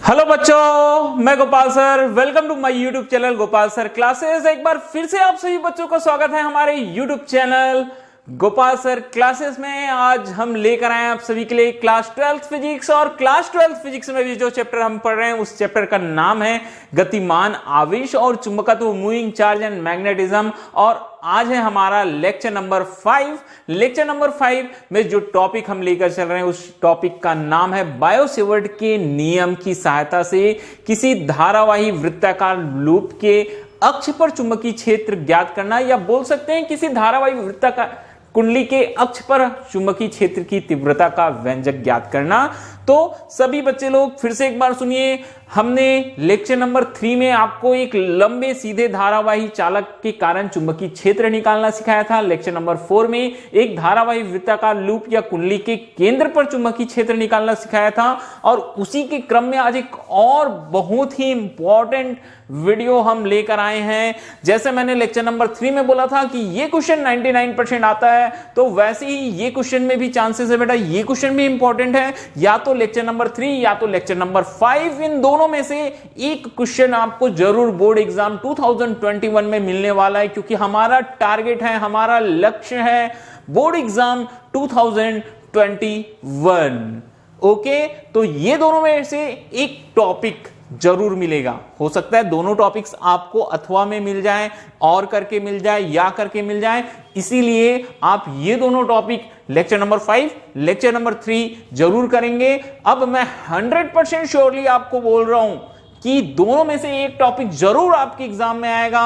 Hello बच्चों, मैं Gopal sir. Welcome to my YouTube channel Gopal sir classes. एक बार फिर से आप सभी बच्चों का स्वागत है हमारे YouTube channel Gopal sir classes में। आज हम लेकर आए हैं आप सभी के लिए क्लास 12th फिजिक्स, और क्लास 12th फिजिक्स में भी जो चैप्टर हम पढ़ रहे हैं उस चैप्टर का नाम है गतिमान आवेश और चुंबकत्व, मूविंग चार्ज एंड मैग्नेटिज्म। और आज है हमारा लेक्चर नंबर 5। लेक्चर नंबर 5 में जो टॉपिक हम लेकर चल रहे हैं उस टॉपिक का नाम है बायो-सेवर्ट के नियम की सहायता से किसी धारावाही वृत्ताकार लूप के अक्ष पर चुंबकीय क्षेत्र ज्ञात करना, या बोल सकते हैं किसी धारावाही वृत्ताकार कुंडली के अक्ष पर चुंबकीय क्षेत्र की तीव्रता का व्यंजक ज्ञात करना। तो सभी बच्चे लोग फिर से एक बार सुनिए। हमने लेक्चर नंबर 3 में आपको एक लंबे सीधे धारावाही चालक के कारण चुंबकीय क्षेत्र निकालना सिखाया था। लेक्चर नंबर 4 में एक धारावाही वृत्ताकार लूप या कुंडली के केंद्र पर चुंबकीय क्षेत्र निकालना सिखाया था। और उसी के क्रम में आज एक और बहुत ही इंपॉर्टेंट वीडियो हम लेकर आए हैं। जैसे मैंने लेक्चर नंबर 3 में बोला था कि ये क्वेश्चन 99% आता है, तो वैसे ही ये क्वेश्चन में भी चांसेस है बेटा, ये क्वेश्चन भी इंपॉर्टेंट है। या तो लेक्चर नंबर 3 या तो लेक्चर नंबर 5, इन दोनों में से एक क्वेश्चन आपको जरूर बोर्ड एग्जाम 2021 में मिलने वाला है, क्योंकि हमारा टारगेट है, हमारा लक्ष्य है बोर्ड एग्जाम 2021। ओके, तो ये दोनों में से एक टॉपिक जरूर मिलेगा। हो सकता है दोनों टॉपिक्स आपको अथवा में मिल जाए, और करके मिल जाए, या करके मिल जाए। इसीलिए आप ये दोनों topic lecture number 5, lecture number 3 जरूर करेंगे। अब मैं 100% श्योरली आपको बोल रहा हूं कि दोनों में से एक टॉपिक जरूर आपके एग्जाम में आएगा।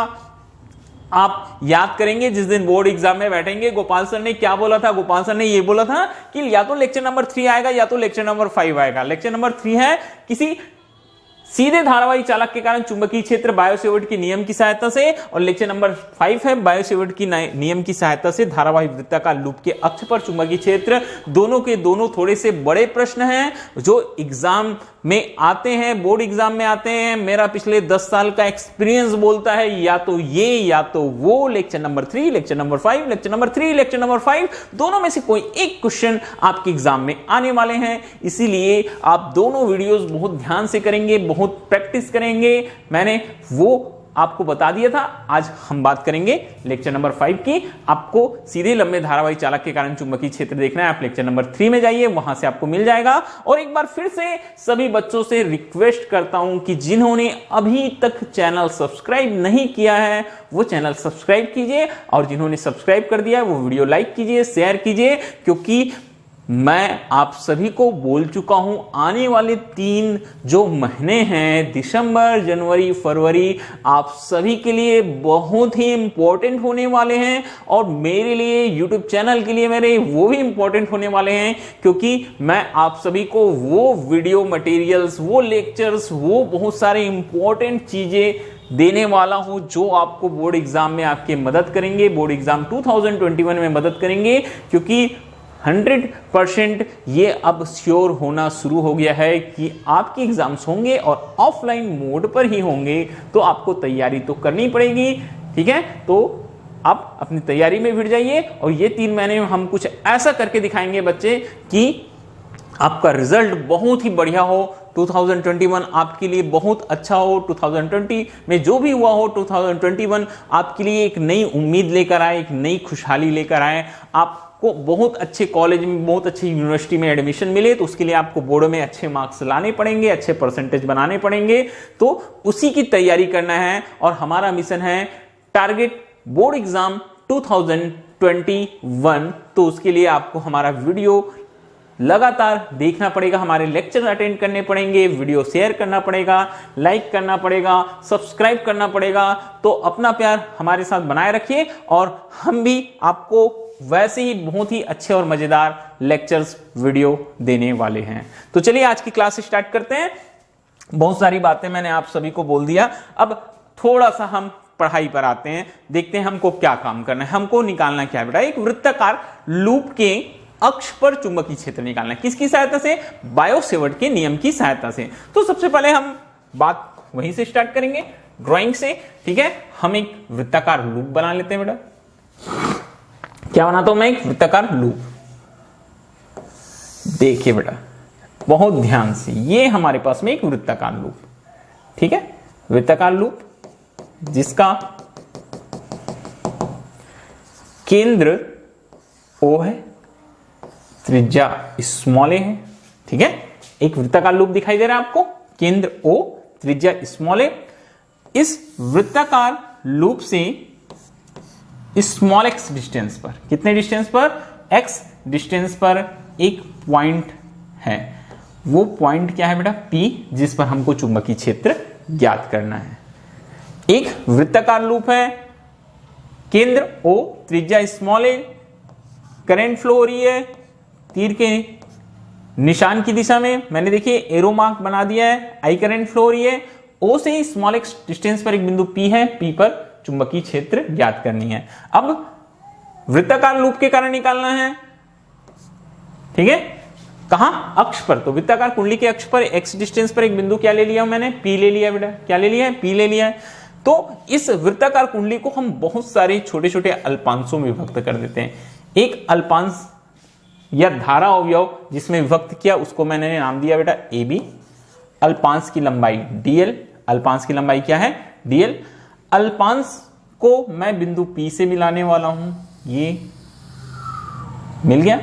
आप याद करेंगे जिस दिन बोर्ड एग्जाम में बैठेंगे, गोपाल सर ने क्या बोला था? गोपाल सर ने यह बोला था कि या तो लेक्चर नंबर 3 आएगा या तो लेक्चर नंबर 5 आएगा। लेक्चर नंबर 3 है किसी सीधे धारावाही चालक के कारण चुंबकीय क्षेत्र बायो-सेवर्ट के नियम की सहायता से, और लेक्चर नंबर 5 है बायो-सेवर्ट की नियम की सहायता से धारावाही वृत्ताकार लूप के अक्ष पर चुंबकीय क्षेत्र। दोनों के दोनों थोड़े से बड़े प्रश्न हैं जो एग्जाम में आते हैं, बोर्ड एग्जाम में आते हैं। मेरा पिछले 10 साल का एक्सपीरियंस बोलता है या तो ये या तो वो। Lecture number 3, lecture number 5, lecture number 3, lecture number 5, दोनों में से कोई एक क्वेश्चन आपके एग्जाम में आने वाले हैं। इसीलिए आप दोनों वीडियोस बहुत ध्यान से करेंगे, बहुत प्रैक्टिस करेंगे। मैंने वो आपको बता दिया था। आज हम बात करेंगे लेक्चर नंबर 5 की। आपको सीधे लंबे धारावाही चालक के कारण चुंबकीय क्षेत्र देखना है, आप लेक्चर नंबर 3 में जाइए, वहां से आपको मिल जाएगा। और एक बार फिर से सभी बच्चों से रिक्वेस्ट करता हूं कि जिन्होंने अभी तक चैनल सब्सक्राइब नहीं किया है वो चैनल सब्सक्राइब कीजिए, और जिन्होंने सब्सक्राइब कर दिया है वो वीडियो लाइक कीजिए, शेयर कीजिए। क्योंकि मैं आप सभी को बोल चुका हूं, आने वाले 3 जो महीने हैं, दिसंबर, जनवरी, फरवरी, आप सभी के लिए बहुत ही इंपॉर्टेंट होने वाले हैं। और मेरे लिए, यूट्यूब चैनल के लिए मेरे वो भी इंपॉर्टेंट होने वाले हैं, क्योंकि मैं आप सभी को वो वीडियो मटेरियल्स, वो लेक्चर्स, वो बहुत सारे इंपॉर्टेंट चीजें देने वाला हूं जो आपको बोर्ड एग्जाम में आपके मदद करेंगे, बोर्ड एग्जाम 2021 में मदद करेंगे। क्योंकि 100% ये अब श्योर होना शुरू हो गया है कि आपके एग्जाम्स होंगे और ऑफलाइन मोड पर ही होंगे, तो आपको तैयारी तो करनी पड़ेगी। ठीक है, तो आप अपनी तैयारी में भिड़ जाइए, और ये 3 महीने में हम कुछ ऐसा करके दिखाएंगे बच्चे कि आपका रिजल्ट बहुत ही बढ़िया हो। 2021 आपके लिए बहुत अच्छा हो। 2020 में जो भी हुआ हो, 2021 आपके लिए एक नई उम्मीद लेकर आए, एक नई खुशहाली लेकर आए। आपको बहुत अच्छे कॉलेज में, बहुत अच्छी यूनिवर्सिटी में एडमिशन मिले, तो उसके लिए आपको बोर्ड में अच्छे मार्क्स लाने पड़ेंगे, अच्छे परसेंटेज बनाने पड़ेंगे। तो उसी की तैयारी करना है, और हमारा मिशन है टारगेट बोर्ड एग्जाम 2021। तो उसके लिए आपको हमारा वीडियो लगातार देखना पड़ेगा, हमारे लेक्चर अटेंड करने पड़ेंगे, वीडियो शेयर करना पड़ेगा, लाइक करना पड़ेगा, सब्सक्राइब करना पड़ेगा। तो अपना प्यार हमारे साथ बनाए रखिए, और हम भी आपको वैसे ही बहुत ही अच्छे और मजेदार लेक्चर्स वीडियो देने वाले हैं। तो चलिए आज की क्लास स्टार्ट करते हैं। बहुत सारी बातें मैंने आप सभी को बोल दिया, अब थोड़ा सा हम पढ़ाई पर आते हैं। देखते हैं हमको क्या काम करना है, हमको निकालना क्या है बेटा। एक वृत्ताकार लूप के अक्ष पर चुंबकीय क्षेत्र निकालना है। किसकी सहायता से? बायो-सेवर्ट के नियम की सहायता से। तो सबसे पहले हम बात वहीं से स्टार्ट करेंगे, ड्राइंग से। ठीक है, हम एक वृत्ताकार लूप बना लेते हैं बेटा। क्या बनाता हूं मैं? एक वृत्ताकार लूप। देखिए बेटा, बहुत ध्यान से, ये हमारे पास में एक वृत्ताकार लूप, ठीक है, वृत्ताकार लूप जिसका केंद्र O है, त्रिज्या स्मॉल a है, ठीक है। एक वृत्ताकार लूप दिखाई दे रहा है आपको, केंद्र O, त्रिज्या स्मॉल a। इस वृत्ताकार लूप से स्मॉल x डिस्टेंस पर, कितने डिस्टेंस पर, x डिस्टेंस पर एक पॉइंट है, वो पॉइंट क्या है बेटा, P, जिस पर हमको चुंबकीय क्षेत्र ज्ञात करना है। एक वृत्ताकार लूप है, केंद्र O, त्रिज्या स्मॉल a, करंट फ्लो हो रही है तीर के निशान की दिशा में, मैंने देखिए एरो मार्क बना दिया है, आई करंट फ्लो हो रही है, O से स्मॉल x डिस्टेंस पर एक बिंदु P है, P पर चुंबकीय क्षेत्र ज्ञात करनी है। अब वृत्ताकार लूप के कारण निकालना है, ठीक है, कहां, अक्ष पर, तो वृत्ताकार कुंडली के अक्ष पर x डिस्टेंस पर एक बिंदु क्या ले लिया मैंने, P ले लिया बेटा, क्या ले लिया है, P ले लिया है। तो इस वृत्ताकार कुंडली को हम बहुत सारे छोटे छोटे अल्पांशों में विभक्त कर देते हैं। एक अल्पांश या धारा अवयव जिसमें विभक्त किया उसको मैंने नाम दिया बेटा AB, अल्पांश की लंबाई dl, अल्पांश की लंबाई क्या है, dl। अल्पांश को मैं बिंदु P से मिलाने वाला हूं, ये मिल गया।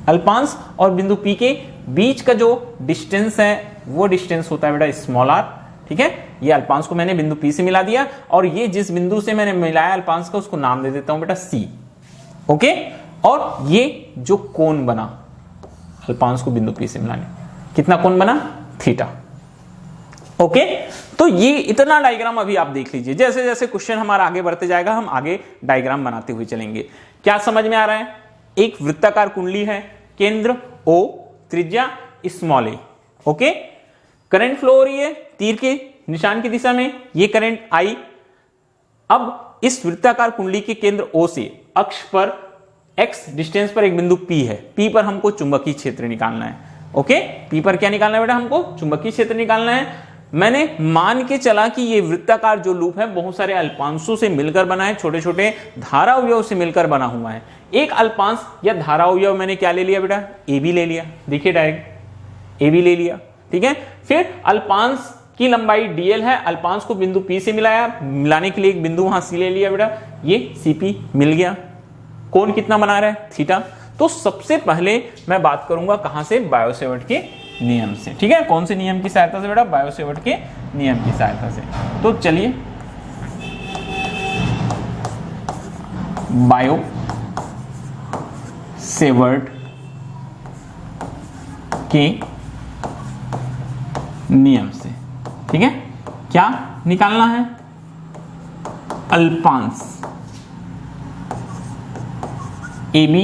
अल्पांश और बिंदु P के बीच का जो डिस्टेंस है वो डिस्टेंस होता है बेटा स्मॉल r, ठीक है। ये अल्पांश को मैंने बिंदु P से मिला दिया, और ये जिस बिंदु से मैंने मिलाया अल्पांश का उसको नाम दे देता हूं बेटा C, ओके। और ये जो कोण बना अल्पांश को बिंदु P से मिलाने, कितना कोण बना, थीटा, ओके। तो ये इतना डायग्राम अभी आप देख लीजिए, जैसे जैसे क्वेश्चन हमारा आगे बढ़ते जाएगा हम आगे डायग्राम बनाते हुए चलेंगे। क्या समझ में आ रहा है, एक वृत्ताकार कुंडली है, केंद्र O, त्रिज्या small a, okay. Current flow हो रही है तीर के निशान की दिशा में, ये करंट I। अब इस वृत्ताकार कुंडली के केंद्र O से अक्ष पर x डिस्टेंस पर एक बिंदु P है, P पर हमको चुंबकीय क्षेत्र निकालना है, ओके। P पर क्या निकालना है बेटा, हमको चुंबकीय क्षेत्र निकालना है। मैंने मान के चला कि ये वृत्ताकार जो लूप है बहुत सारे अल्पांशों से मिलकर बना है, छोटे छोटे धारा अवयव से मिलकर बना हुआ है। एक अल्पांश या धारा अवयव मैंने क्या ले लिया बेटा, AB ले लिया, देखिए डायरेक्ट AB ले लिया, ठीक है। फिर अल्पांश की लंबाई dl है, अल्पांश को बिंदु P से मिलाया, मिलाने के लिए एक बिंदु वहां C ले लिया बेटा, ये CP मिल गया। कोण कितना बना रहा है, थीटा। तो सबसे पहले मैं बात करूंगा कहां से, बायो-सेवर्ट के नियम से, ठीक है। कौन से नियम की सहायता से बेटा, बायो-सेवर्ट के नियम की सहायता से। तो चलिए बायो-सेवर्ट के नियम से, ठीक है। क्या निकालना है, अल्पांश AB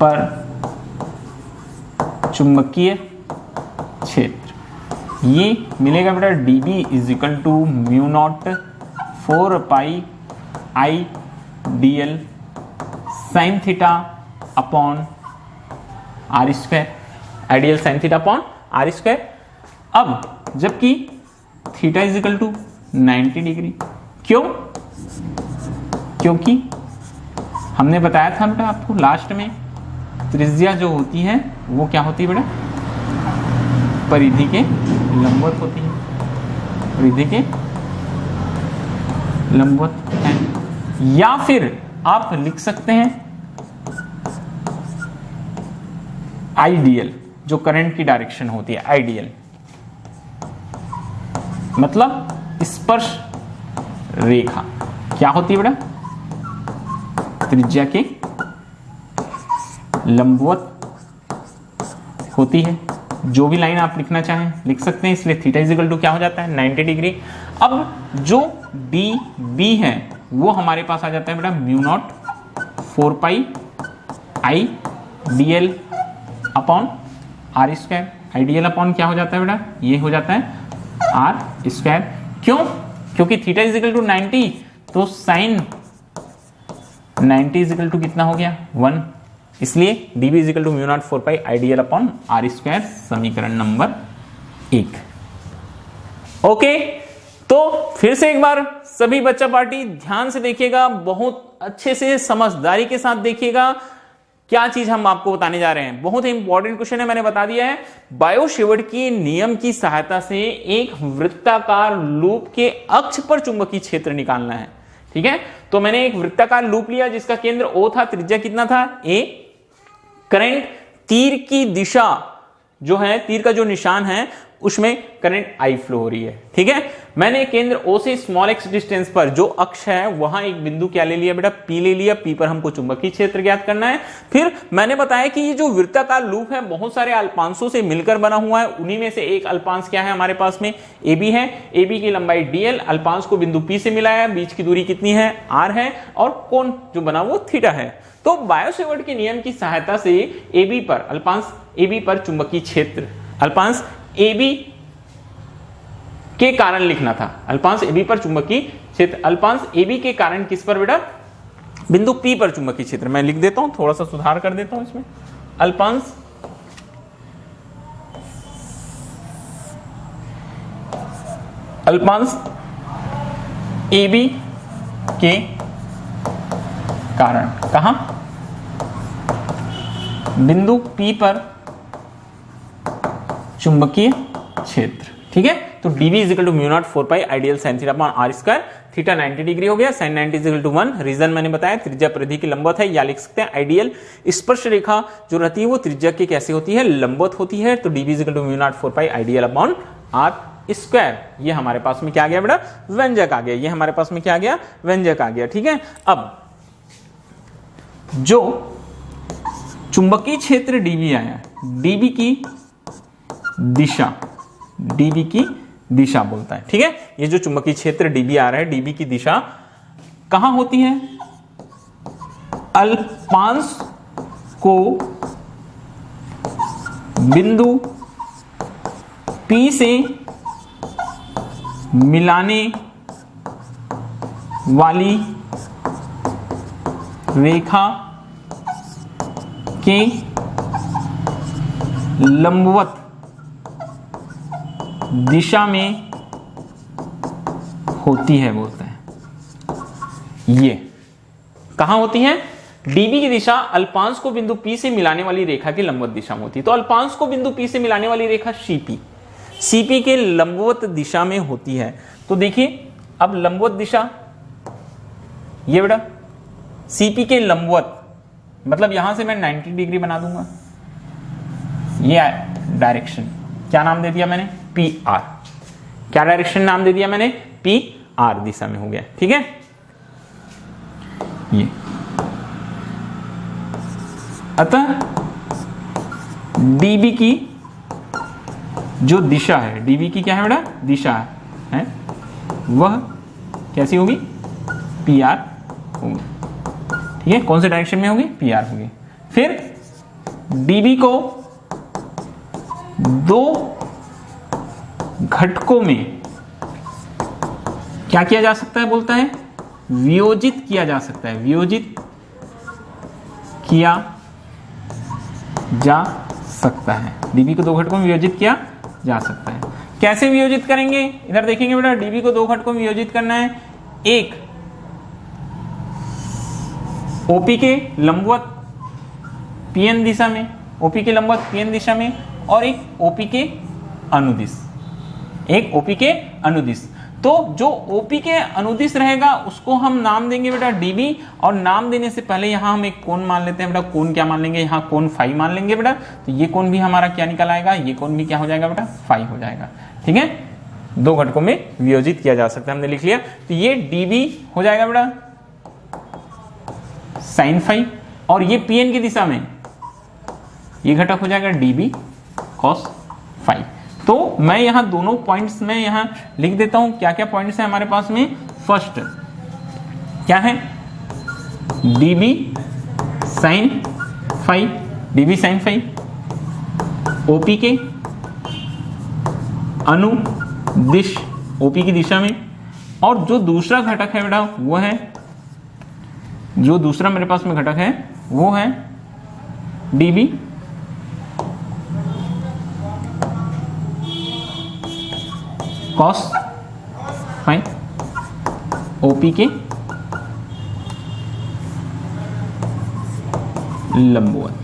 पर चुंबकीय क्षेत्र, ये मिलेगा बेटा dB is equal to mu naught 4 pi I dl sine theta upon r square, ideal sine theta upon r square. अब जबकि theta is equal to 90 degree, क्यों, क्योंकि हमने बताया था बेटा आपको लास्ट में, त्रिज्या जो होती है वो क्या होती है बेटा, परिधि के लंबवत होती है, परिधि के लंबवत है। या फिर आप लिख सकते हैं आइडियल, जो करंट की डायरेक्शन होती है, आइडियल मतलब स्पर्श रेखा क्या होती है बेटा, त्रिज्या के लंबवत होती है। जो भी लाइन आप लिखना चाहें लिख सकते हैं, इसलिए थीटा इज इक्वल टू क्या हो जाता है, 90 डिग्री। अब जो डी बी है वो हमारे पास आ जाता है बेटा mu naught 4 pi I D L upon R square. Ideal upon क्या हो जाता है बेटा, ये हो जाता है आर स्क्वायर। क्यों, क्योंकि थीटा इज इक्वल टू 90, तो साइन 90 इज इक्वल टू कितना हो गया 1, इसलिए dB is equal to mu naught 4 pi ideal upon R square, समीकरण नंबर 1। ओके, तो फिर से एक बार सभी बच्चा पार्टी ध्यान से देखिएगा, बहुत अच्छे से समझदारी के साथ देखिएगा। क्या चीज हम आपको बताने जा रहे हैं, बहुत ही इंपॉर्टेंट क्वेश्चन है, मैंने बता दिया है। बायो-सेवर्ट के नियम की सहायता से एक वृत्ताकार लूप के अक्ष पर चुंबकीय क्षेत्र निकालना है। ठीक है, तो मैंने एक वृत्ताकार लूप लिया जिसका केंद्र O था, त्रिज्या कितना था A, करंट तीर की दिशा जो है, तीर का जो निशान है उसमें करंट I फ्लो हो रही है। ठीक है, मैंने केंद्र O से स्मॉल x डिस्टेंस पर जो अक्ष है वहां एक बिंदु क्या ले लिया बेटा, P ले लिया। P पर हमको चुंबकीय क्षेत्र ज्ञात करना है। फिर मैंने बताया कि ये जो वृत्ताकार लूप है बहुत सारे अल्पांशों से मिलकर बना हुआ है, उन्हीं में से एक अल्पांश क्या है हमारे पास में, AB है। AB की लंबाई dl, अल्पांश को बिंदु P से मिलाया, बीच की दूरी कितनी है, r है, और कोण जो बना वो थीटा है। तो बायो-सेवर्ट के नियम की सहायता से AB पर, अल्पांश AB पर चुंबकीय क्षेत्र, अल्पांश AB के कारण लिखना था, अल्पांश AB पर चुंबकीय क्षेत्र, अल्पांश AB के कारण किस पर बेटा, बिंदु P पर चुंबकीय क्षेत्र। मैं लिख देता हूं, थोड़ा सा सुधार कर देता हूं इसमें, अल्पांश AB के कारण, कहां, बिंदु P पर चुंबकीय क्षेत्र। ठीक है, तो dV is equal to mu naught 4 pi ideal sine theta upon r square, theta 90 degree हो गया, साइन 90 इजिकल टू 1, रीजन मैंने बताया त्रिज्या परिधि की लंबवत है, या लिख सकते हैं आइडियल स्पर्श रेखा जो रहती है वो त्रिज्या की कैसे होती है, लंबवत होती है। तो dV is equal to mu naught 4 pi ideal upon r square, ये हमारे पास में क्या आ गया बेटा, व्यंजक आ गया, ये हमारे पास में क्या आ गया, व्यंजक आ गया। ठीक है, अब जो चुंबकीय क्षेत्र dV आया, dV की दिशा, dV की दिशा बोलता है। ठीक है, ये जो चुंबकीय क्षेत्र dV आ रहा है, dV की दिशा कहां होती है, अल्पांश को बिंदु P से मिलाने वाली रेखा के लंबवत दिशा में होती है बोलते हैं। ये कहां होती है, dV की दिशा अल्पांश को बिंदु P से मिलाने वाली रेखा की लंबवत दिशा में होती है। तो अल्पांश को बिंदु P से मिलाने वाली रेखा CP के लंबवत दिशा में होती है। तो देखिए अब लंबवत दिशा, ये बेटा CP के लंबवत, मतलब यहां से मैं 90 डिग्री बना दूंगा, ये डायरेक्शन क्या नाम दे दिया मैंने, PR। क्या डायरेक्शन नाम दे दिया मैंने, PR दिशा में हो गया। ठीक है, ये अतः dB की जो दिशा है, dB की क्या है बेटा, दिशा है, वह कैसी होगी, PR होगी। ठीक है, कौन से डायरेक्शन में होगी, PR होगी। फिर dB को दो घटकों में क्या किया जा सकता है बोलता है, वियोजित किया जा सकता है, वियोजित किया जा सकता है। dB को दो घटकों में वियोजित किया जा सकता है। कैसे वियोजित करेंगे, इधर देखेंगे बेटा, dB को दो घटकों में वियोजित करना है, एक OP के लंबवत PN दिशा में, OP के लंबवत PN दिशा में, और एक OP के अनुदिश, एक OP के अनुदिश। तो जो OP के अनुदिश रहेगा उसको हम नाम देंगे बेटा dB, और नाम देने से पहले यहां हम एक कोण मान लेते हैं बेटा, कोण क्या मान लेंगे, यहाँ कोण फाई मान लेंगे बेटा। तो ये कोण भी हमारा क्या निकल आएगा, ये कोण भी क्या हो जाएगा बेटा, फाई हो जाएगा। ठीक है, दो घटकों में वियोजित किया जा सकता है, हमने लिख लिया। तो ये dB हो जाएगा बेटा साइन फाई, और ये PN की दिशा में ये घटक हो जाएगा dB cos फाई। तो मैं यहां दोनों पॉइंट्स में यहां लिख देता हूं, क्या क्या पॉइंट्स है हमारे पास में। फर्स्ट क्या है, dB sine phi, dB sine phi OP के अनुदिश, OP की दिशा में। और जो दूसरा घटक है बेटा वो है, जो दूसरा मेरे पास में घटक है वो है dB cos फाई OP के लंबवत।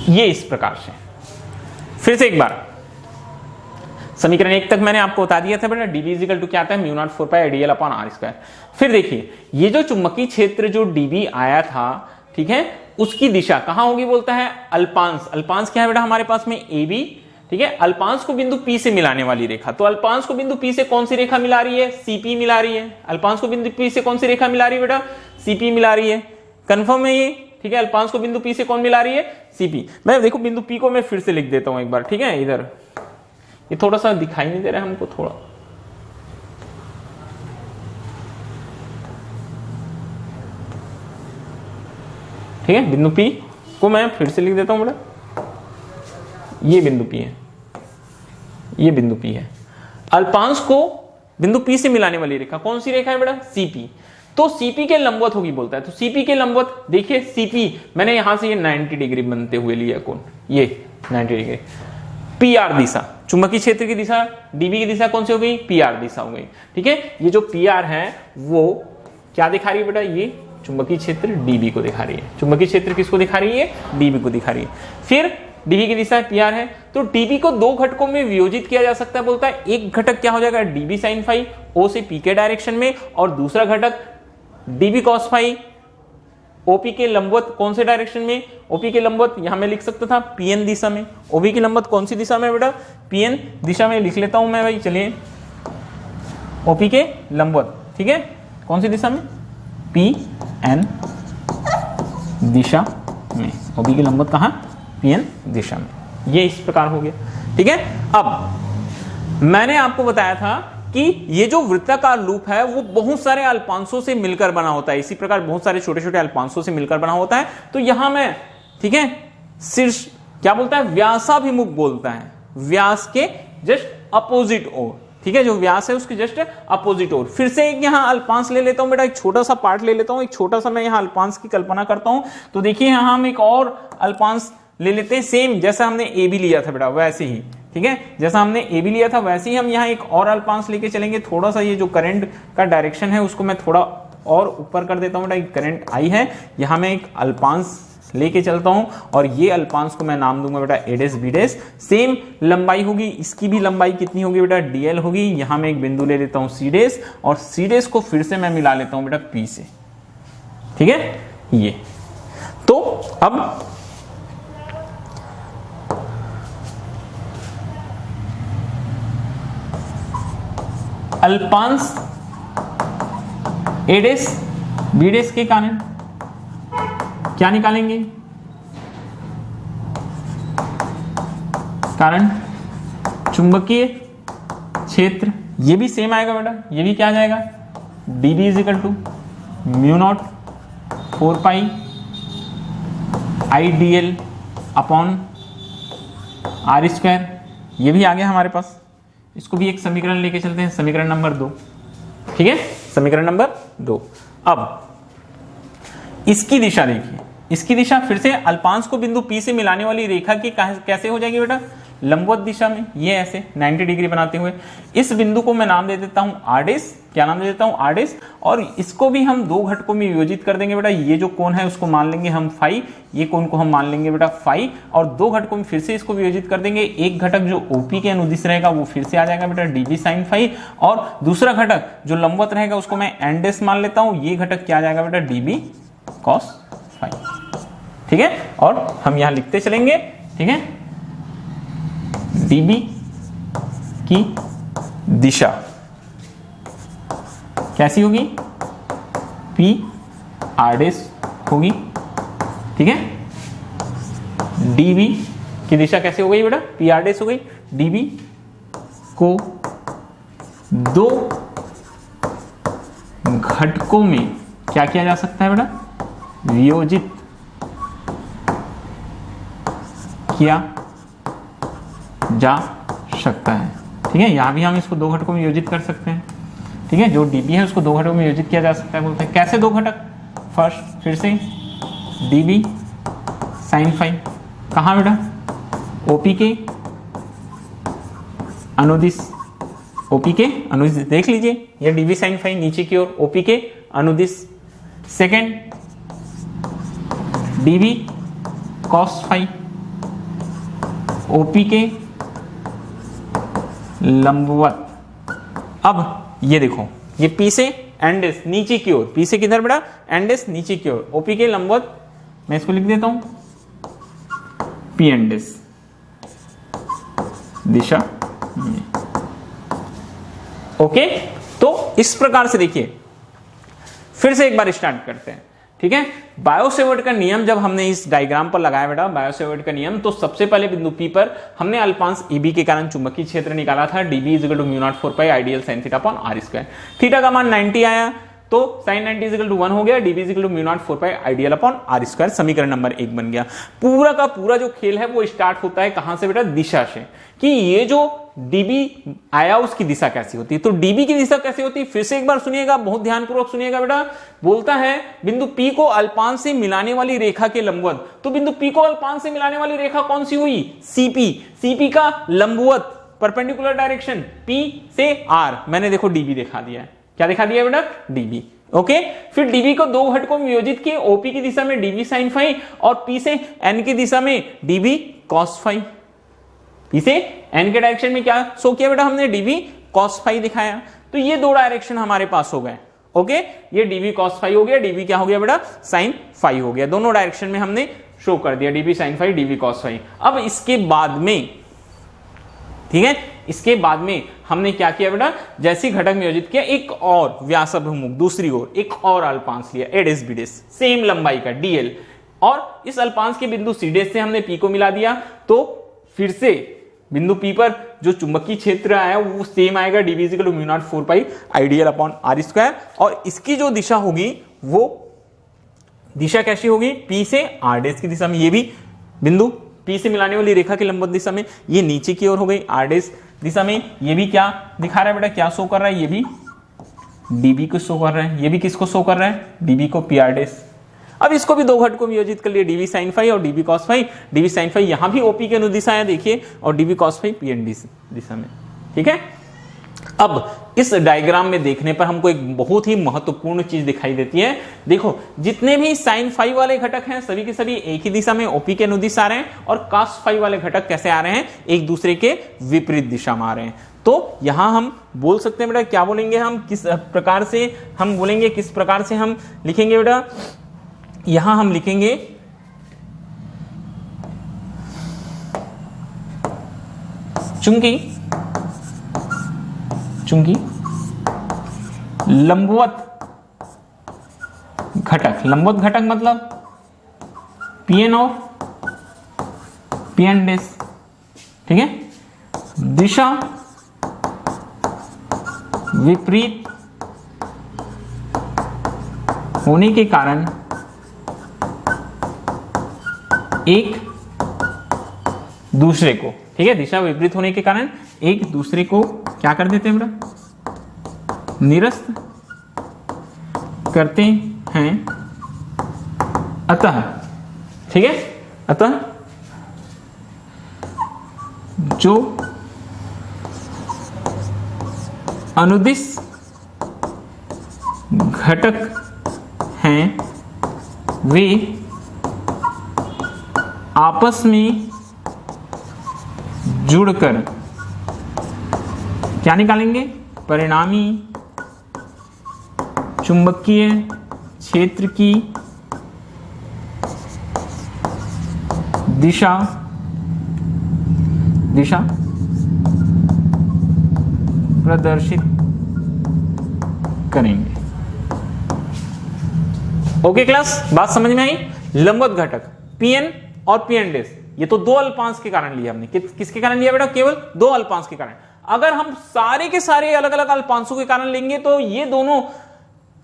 ये इस प्रकार से। फिर से एक बार समीकरण 1 तक मैंने आपको बता दिया था बेटा, dB इक्वल टू क्या आता है, म्यू नॉट 4 पाई dl अपॉन r स्क्वायर। फिर देखिए ये जो चुंबकीय क्षेत्र जो dB आया था, ठीक है, उसकी दिशा कहां होगी बोलता है, अल्पांश। अल्पांश क्या है बेटा हमारे पास में AB, ठीक है, अल्पांश को बिंदु P से मिलाने वाली रेखा। तो अल्पांश को बिंदु P से कौन सी रेखा मिला रही है, CP मिला रही है। अल्पांश को बिंदु P से कौन सी रेखा मिला रही है बेटा, CP मिला रही है। कंफर्म है ये, ठीक है। अल्पांश को बिंदु P से कौन मिला रही है, CP। मैं देखो बिंदु P को मैं फिर से लिख देता हूं एक बार, ठीक है। इधर ये थोड़ा सा दिखाई नहीं दे रहा है हमको, थोड़ा ठीक है। बिंदु P को मैं फिर से लिख देता हूं बेटा, ये बिंदु P है, ये बिंदु P है। अल्पांश को बिंदु P से मिलाने वाली रेखा कौन सी रेखा है बेटा, CP। तो CP के लंबवत होगी बोलता है। तो CP के लंबवत देखिए, CP मैंने यहां से ये 90 डिग्री बनते हुए लिया कोण, ये 90 डिग्री। PR दिशा, चुंबकीय क्षेत्र की दिशा, dB की दिशा कौन सी हो गई, PR दिशा हो गई, ठीक है। ये जो PR है वो क्या दिखा रही है बेटा, ये चुंबकीय क्षेत्र dB को दिखा रही है। चुंबकीय क्षेत्र किसको दिखा रही है, dB को दिखा रही है। फिर dB की दिशा PR है, तो dB को दो घटकों में वियोजित किया जा सकता है बोलता है। एक घटक क्या हो जाएगा, dB sin phi, O से P के डायरेक्शन में, और दूसरा घटक dB cos phi, OP के लंबवत कौन से डायरेक्शन में, OP के लंबवत यहां मैं लिख सकता था PN दिशा में। OP की लंबवत कौन सी दिशा में बेटा, PN दिशा में लिख लेता हूं मैं भाई, चलिए। OP के लंबवत, ठीक है, कौन सी दिशा में, PN दिशा में। OP की लंबवत कहां, PN दिशा में। ये इस प्रकार हो गया, ठीक है। अब मैंने आपको बताया था कि ये जो वृत्ताकार लूप है वो बहुत सारे अल्पांशों से मिलकर बना होता है। इसी प्रकार बहुत सारे छोटे छोटे अल्पांशों से मिलकर बना होता है। तो यहां मैं, ठीक है, शीर्ष क्या बोलता है, व्यासाभिमुख बोलता है, व्यास के जस्ट अपोजिट ओर, ठीक है, जो व्यास है उसके जस्ट अपोजिट ओर। फिर से एक यहां अल्पांश ले लेता हूं बेटा, एक छोटा सा पार्ट ले लेता हूं, एक छोटा सा मैं यहां अल्पांश की कल्पना करता हूं। तो देखिए यहां हम एक और अल्पांश ले लेते हैं, सेम जैसा हमने ए बी लिया था बेटा वैसे ही, ठीक है, जैसा हमने ए बी लिया था वैसे ही हम यहाँ एक और अल्पांश लेके चलेंगे। थोड़ा सा ये जो करंट का डायरेक्शन है उसको मैं थोड़ा और ऊपर कर देता हूँ बेटा, करंट आई है, यहाँ मैं एक अल्पांश लेके चलता हूं और ये अल्पांश को मैं नाम दूंगा बेटा ए डैश बी डैश। सेम लंबाई होगी, इसकी भी लंबाई कितनी होगी बेटा, डीएल होगी। यहां मैं एक बिंदु ले लेता हूं सी डैश, और सी डैश को फिर से मैं मिला लेता हूं बेटा पी से, ठीक है। ये तो अब अल्पांश ए डैश बी डैश के कारण क्या निकालेंगे, कारण चुंबकीय क्षेत्र, ये भी सेम आएगा बेटा, ये भी क्या आ जाएगा, dB is equal to mu naught 4 pi I D L upon R square. ये भी आ गया हमारे पास। इसको भी एक समीकरण लेके चलते हैं, समीकरण नंबर 2, ठीक है, समीकरण नंबर 2। अब इसकी दिशा देखिए, इसकी दिशा फिर से अल्पांश को बिंदु P से मिलाने वाली रेखा की कैसे हो जाएगी बेटा, लंबवत दिशा में, ये ऐसे 90 डिग्री बनाते हुए। इस बिंदु को मैं नाम दे देता हूं आर डैश, क्या नाम दे देता हूं, आर डैश, और इसको भी हम दो घटकों में विभाजित कर देंगे बेटा। ये जो कोण है उसको मान लेंगे हम फाई, ये कोण को हम मान लेंगे बेटा फाई, और दो घटकों में फिर से इसको विभाजित कर देंगे। एक घटक जो ओपी के अनुदिश रहेगा वो फिर से आ जाएगा बेटा डीबी साइन फाई, और दूसरा घटक जो लंबवत रहेगा उसको मैं एन डैश मान लेता हूं, ये घटक क्या आ जाएगा बेटा डीबी कॉस फाई, ठीक है। और हम यहां लिखते चलेंगे, ठीक है, dB की दिशा कैसी होगी, P R डैश होगी, ठीक है। dB की दिशा कैसे हो गई बेटा, P R डैश हो गई। dB को दो घटकों में क्या किया जा सकता है बेटा, वियोजित किया जा सकता है, ठीक है। यहां भी हम इसको दो घटकों में योजित कर सकते हैं, ठीक है। जो dB है उसको दो घटकों में योजित किया जा सकता है, बोलते हैं कैसे दो घटक, फर्स्ट फिर से dB साइन फाई, कहां बेटा, OP के अनुदिश, OP के अनुदिश देख लीजिए, यह dB साइन फाई नीचे की ओर OP के अनुदिश। Second dv cos phi OP के लंबवत। अब ये देखो, ये P से एंड एस नीचे की ओर, P से किधर बेटा, एंड एस नीचे की ओर, OP के लंबवत, मैं इसको लिख देता हूं P and S Disha. Okay, तो इस प्रकार से देखिए, फिर से एक बार स्टार्ट करते हैं, ठीक है। बायो-सेवर्ट का नियम जब हमने इस डायग्राम पर लगाया बेटा, बायो-सेवर्ट का नियम, तो सबसे पहले बिंदु P पर हमने अल्पांश AB के कारण चुंबकीय क्षेत्र निकाला था, dB = μ0 4 ideal sin theta upon r square. Theta का मान 90 आया तो sin 90 = 1 हो गया, dB = μ0 4 ideal upon r square, समीकरण नंबर 1 बन गया। पूरा का पूरा जो खेल है वो स्टार्ट होता है कहां से बेटा, दिशा से, कि ये जो dB आया उसकी दिशा कैसी होती है। तो dB की दिशा कैसी होती है, फिर से एक बार सुनिएगा, बहुत ध्यानपूर्वक सुनिएगा बेटा। बोलता है बिंदु P को अल्पांश से मिलाने वाली रेखा के लंबवत, तो बिंदु P को अल्पांश से मिलाने वाली रेखा कौन सी हुई, CP का लंबवत परपेंडिकुलर डायरेक्शन P से R, मैंने देखो dB दिखा दिया है, क्या दिखा दिया बेटा, dB। ओके, फिर dB को दो घटकों में वियोजित किए, OP की दिशा में dB sin फाई और P से N की दिशा में dB cos फाई। P से N के डायरेक्शन में क्या शो किया बेटा हमने, dB cos फाई दिखाया। तो ये दो डायरेक्शन हमारे पास हो गए। ओके, ये dB cos फाई हो गया, dB क्या हो गया बेटा, sin फाई हो गया, दोनों डायरेक्शन में हमने शो कर दिया, dB sin phi, dB cos phi. अब इसके बाद में, ठीक है, इसके बाद में हमने क्या किया बेटा, जैसे घटक में योजित किया, एक और व्यासाभिमुख दूसरी ओर एक और अल्पांश लिया, एडेस बीडेस, सेम लंबाई का DL, और इस अल्पांश के बिंदु C डेस से हमने P को मिला दिया। तो फिर से बिंदु P पर जो चुंबकीय क्षेत्र आया वो सेम आएगा, dB = μ0 4 ideal upon r square, और इसकी जो दिशा होगी वो दिशा कैसी होगी, P से R डेस की दिशा में, ये भी बिंदु P से मिलाने वाली रेखा की लंबवत दिशा में, ये नीचे की ओर हो गई R डेस दिशा में। ये भी क्या दिखा रहा है बेटा, क्या शो कर रहा है, ये भी dB को शो कर रहा है, ये भी किसको शो कर रहा है, dB को PR डेस। अब इसको भी दो घटकों में वियोजित कर लिए, dB sin फाई और dB cos phi. dB sin phi यहां भी OP के अनुदिशा है देखिए, और dB cos फाई PN दिशा में, ठीक है। अब इस डायग्राम में देखने पर हमको एक बहुत ही महत्वपूर्ण चीज दिखाई देती है। देखो, जितने भी sin फाई वाले घटक हैं सभी के सभी एक ही दिशा में OP के अनुदिश आ रहे हैं, और cos फाई वाले घटक कैसे आ रहे हैं, एक दूसरे के विपरीत दिशा में आ रहे हैं। तो यहां हम बोल सकते हैं बेटा, क्या बोलेंगे हम, किस प्रकार से हम बोलेंगे, किस प्रकार से हम लिखेंगे बेटा, यहां हम लिखेंगे चूंकि लंबवत घटक मतलब PN और PN डेस, ठीक है, दिशा विपरीत होने के कारण एक दूसरे को, ठीक है, दिशा विपरीत होने के कारण एक दूसरे को क्या कर देते हैं बेटा, निरस्त करते हैं। अतः, ठीक है, अतः जो अनुदिश घटक हैं वे आपस में जुड़कर क्या निकालेंगे, परिणामी चुंबकीय क्षेत्र की दिशा प्रदर्शित करेंगे। ओके क्लास, बात समझ में आई। लंबवत घटक PN और PN डेस, ये तो दो अल्पांश के कारण लिया हमने, किसके कारण लिया बेटा, केवल दो अल्पांश के कारण। अगर हम सारे के सारे अलग अलग अल्पांशों के कारण लेंगे तो ये दोनों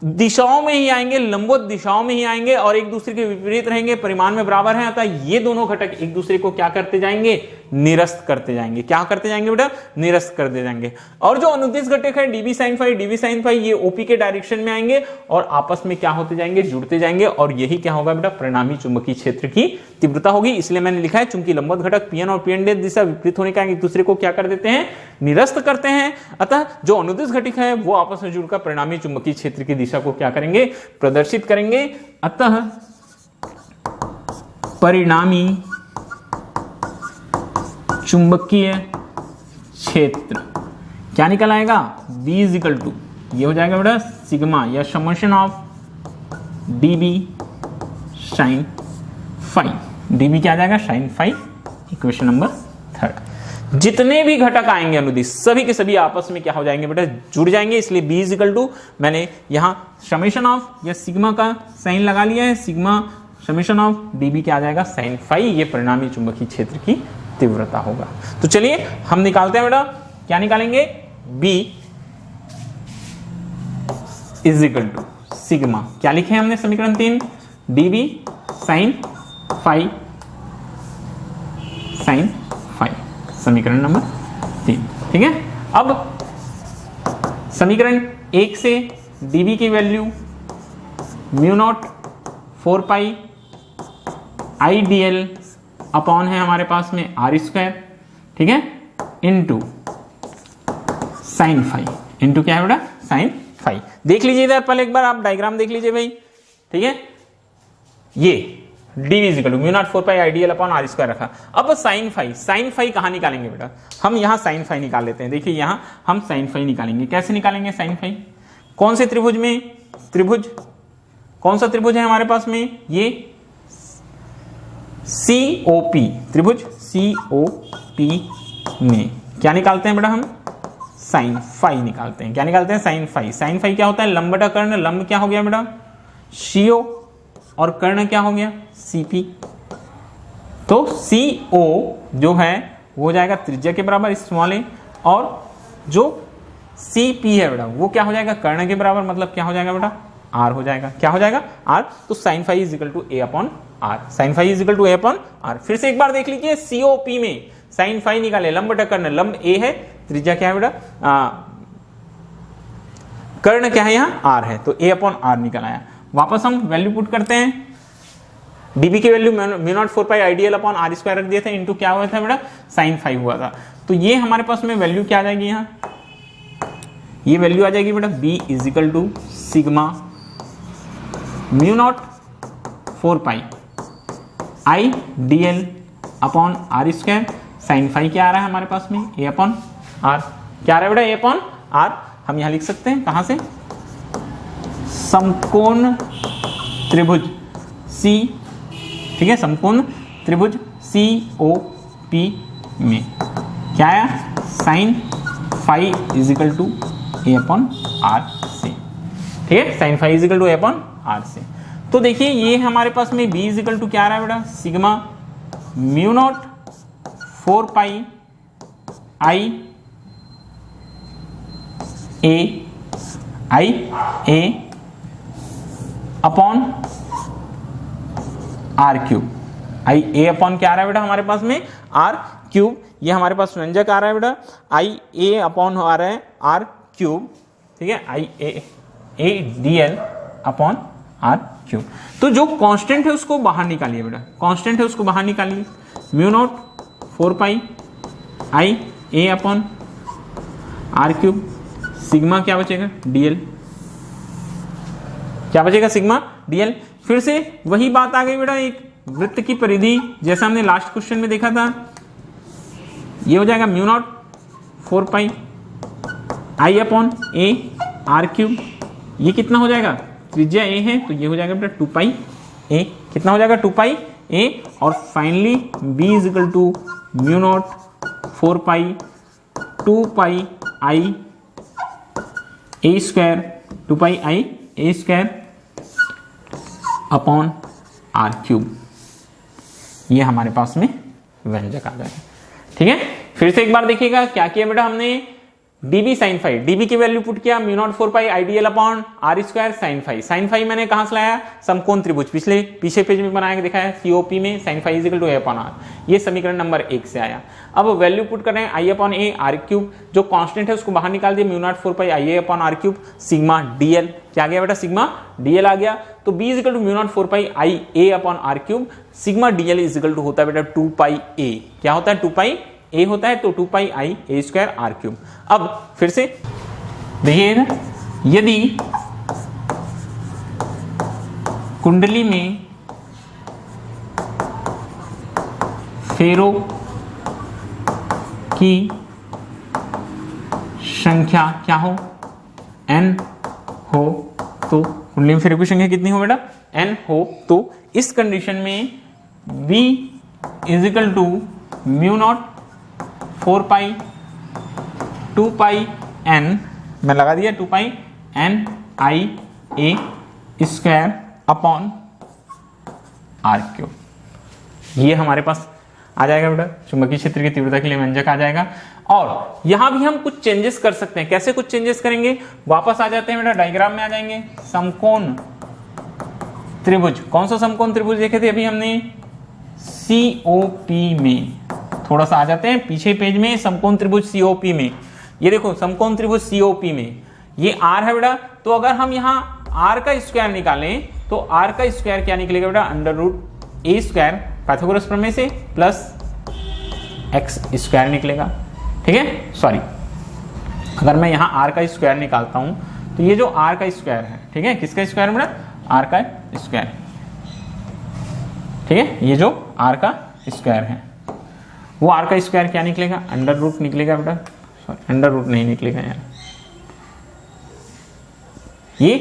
दिशाओं में ही आएंगे, लंबवत दिशाओं में ही आएंगे और एक दूसरे के विपरीत रहेंगे, परिमाण में बराबर हैं। अतः ये दोनों घटक एक दूसरे को क्या करते जाएंगे, निरस्त करते जाएंगे। क्या करते जाएंगे बेटा, निरस्त करते जाएंगे। और जो अनुदिश घटक है dB sin फाई ये OP के डायरेक्शन में आएंगे और आपस में क्या होते जाएंगे, जुड़ते जाएंगे, और यही क्या होगा बेटा, परिणामी चुंबकीय क्षेत्र की तीव्रता होगी। इसलिए मैंने लिखा है चूंकि लंबवत घटक PN और PN डेस दिशा विपरीत होने के कारण एक दूसरे को क्या कर देते हैं, निरस्त करते हैं। अतः जो अनुदिश घटक है वो आपस में जुड़कर परिणामी चुंबकीय क्षेत्र की दिशा को क्या करेंगे, प्रदर्शित करेंगे। अतः परिणामी चुंबकीय क्षेत्र क्या निकल आएगा, B इज इक्वल टू, ये हो जाएगा बेटा सिग्मा या summation of dB sin phi. dB क्या आ जाएगा, sin फाई। Equation number 3। जितने भी घटक आएंगे अनुदिश सभी के सभी आपस में क्या हो जाएंगे बेटा, जुड़ जाएंगे। इसलिए B इज इक्वल टू, मैंने यहां समेशन ऑफ या सिग्मा का साइन लगा लिया है, सिग्मा समेशन ऑफ dB क्या आ जाएगा, sin फाई। ये परिणामी चुंबकीय क्षेत्र की तीव्रता होगा। तो चलिए हम निकालते हैं बेटा, क्या निकालेंगे, B is equal to sigma, क्या लिखे हमने समीकरण 3, dB sin phi, sin phi, समीकरण नंबर 3। ठीक है, अब समीकरण 1 से dB की value mu naught 4 pi IDL upon है हमारे पास में R स्क्वायर, ठीक है, इनटू साइन फाई, इनटू क्या है बेटा, साइन फाई। देख लीजिए इधर पहले एक बार आप डायग्राम देख लीजिए भाई, ठीक है, ये D is equal to mu naught 4 pi ideal upon R square रखा। अब साइन फाई कहां निकालेंगे बेटा, हम यहां साइन फाई निकाल लेते हैं। देखिए यहां हम साइन फाई निकालेंगे, कैसे निकालेंगे साइन फाई, कौन से त्रिभुज में, त्रिभुज कौन सा त्रिभुज है हमारे पास में, ये COP, त्रिभुज COP में क्या निकालते हैं बेटा, हम साइन फाई निकालते हैं। क्या निकालते हैं, साइन फाई। साइन फाई क्या होता है, लंब बटा कर्ण, लंब क्या हो गया बेटा CO और कर्ण क्या हो गया CP। तो CO जो है वो जाएगा त्रिज्या के बराबर स्मॉल a, और जो CP है बेटा वो क्या हो जाएगा, कर्ण के बराबर, मतलब क्या हो जाएगा बेटा, R हो जाएगा। क्या हो जाएगा, R। तो sine phi is equal to A upon R, sine phi is equal to A upon R। फिर से एक बार देख लीजिए, COP में साइन फाई निकाले, लंब बटा कर्ण, लंब A है, त्रिज्या क्या है बेटा, कर्ण क्या है यहाँ R है, तो A अपॉन R निकल आया। वापस हम वैल्यू पुट करते हैं, dB की value mu naught 4 pi ideal upon R square रख दिए थे, इनटू क्या हुआ था बेटा, साइन फाई हुआ था। तो ये हमारे पास में वैल्यू क्या आ जाएगी, यहाँ ये वैल्यू आ जाएगी बेटा B is equal to sigma mu naught 4 pi IDL upon R square, sine phi क्या आ रहा है हमारे पास में, A अपॉन R। क्या आ रहा है बेटा, A अपॉन R। हम यहां लिख सकते हैं कहां से, समकोण त्रिभुज C, ठीक है, समकोण त्रिभुज COP में क्या आया, sine phi is equal to A upon R से, ठीक है, sine phi is equal to A upon R से। तो देखिए ये हमारे पास में B इज इक्वल टू क्या आ रहा है बेटा, sigma mu naught 4 pi IA upon R cube. IA upon क्या आ रहा है बेटा हमारे पास में, R क्यूब। ये हमारे पास व्यंजक आ रहा है बेटा, IA अपॉन आ रहा है R क्यूब, ठीक है, IADL अपॉन R क्यूब। तो जो कांस्टेंट है उसको बाहर निकालिए बेटा, कांस्टेंट है उसको बाहर निकालिए, mu naught 4 pi IA upon R cube, sigma क्या बचेगा DL, क्या बचेगा सिग्मा DL। फिर से वही बात आ गई बेटा, एक वृत्त की परिधि जैसा हमने लास्ट क्वेश्चन में देखा था, ये हो जाएगा mu naught 4 pi I upon A R cube. ये कितना हो जाएगा, त्रिज्या A है तो ये हो जाएगा बेटा 2 पाई A, कितना हो जाएगा 2 पाई A। और finally B is equal to mu naught 4 pi 2 pi I A square, 2 pi I A square upon R cube. ये हमारे पास में व्यंजक आ जाएगा, ठीक है। फिर से एक बार देखिएगा क्या किया बेटा हमने, dB साइन फाई, dB की वैल्यू पुट किया mu naught 4 pi ideal upon R square sine phi. Sine phi मैंने कहां से लाया, समकोण त्रिभुज, पीछे पेज में बना के दिखाया COP में sine phi is equal to A upon R। ये समीकरण नंबर 1 से आया। अब वैल्यू पुट कर रहे हैं I upon A R cube, जो कांस्टेंट है उसको बाहर निकाल दिया, mu naught 4 pi IA upon R cube, sigma DL क्या गया बेटा, सिग्मा DL आ गया। तो B is equal to mu naught 4 pi IA upon R cube, sigma DL is equal to होता है बेटा 2 पाई A। क्या होता है 2 पाई A होता है, तो 2 pi I A square R cube. अब फिर से देखिए ना, यदि कुंडली में फेरों की संख्या क्या हो, n हो तो, कुंडली में फेरों की संख्या कितनी हो बेटा, n हो तो इस कंडीशन में B is equal to mu naught 4 pi 2 pi n, मैं लगा दिया 2 pi n i a square upon r cube. ये हमारे पास आ जाएगा बेटा, चुंबकीय क्षेत्र की तीव्रता के लिए व्यंजक आ जाएगा। और यहां भी हम कुछ चेंजेस कर सकते हैं। कैसे कुछ चेंजेस करेंगे, वापस आ जाते हैं बेटा, डायग्राम में आ जाएंगे। समकोण त्रिभुज, कौन सा समकोण त्रिभुज देखे थे अभी हमने, COP में, थोड़ा सा आ जाते हैं पीछे पेज में, समकोण त्रिभुज COP में। ये देखो समकोण त्रिभुज COP में ये R है बेटा, तो अगर हम यहाँ R का स्क्वायर निकालें तो R का स्क्वायर क्या निकलेगा बेटा, under root A square Pythagoras प्रमेय से प्लस x स्क्वायर निकलेगा। ठीक है, सॉरी, अगर मैं यहाँ R का स्क्वायर निकालता हूं तो ये जो R का स्क्वायर है, ठीक है, किसका स्क्वायर बेटा, R का स्क्वायर, ठीक है, ये जो R का स्क्वायर है वो R का स्क्वायर क्या निकलेगा, अंडर रूट निकलेगा बेटा, सॉरी अंडर रूट नहीं निकलेगा यार, ये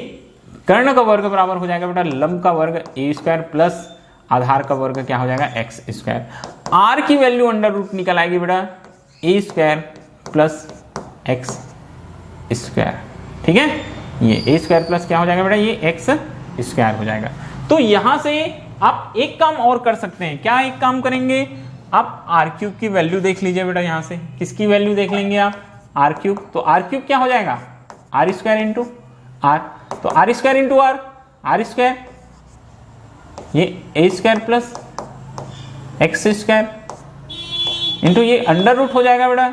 कर्ण का वर्ग बराबर हो जाएगा बेटा लंब का वर्ग a स्क्वायर प्लस आधार का वर्ग क्या हो जाएगा x स्क्वायर। R की वैल्यू अंडर रूट निकल आएगी बेटा a square plus x square. ठीक है, ये a स्क्वायर प्लस क्या हो जाएगा बेटा, ये x स्क्वायर हो जाएगा। तो यहां से आप एक काम और कर सकते हैं। क्या एक काम करेंगे, आप आर क्यूब की वैल्यू देख लीजिए बेटा, यहां से किसकी वैल्यू देख लेंगे आप, आर क्यूब। तो आर क्यूब क्या हो जाएगा, आर स्क्वायर इंटू आर, तो r square into r, r square, ये a square plus x square into ये अंडर रूट हो जाएगा बेटा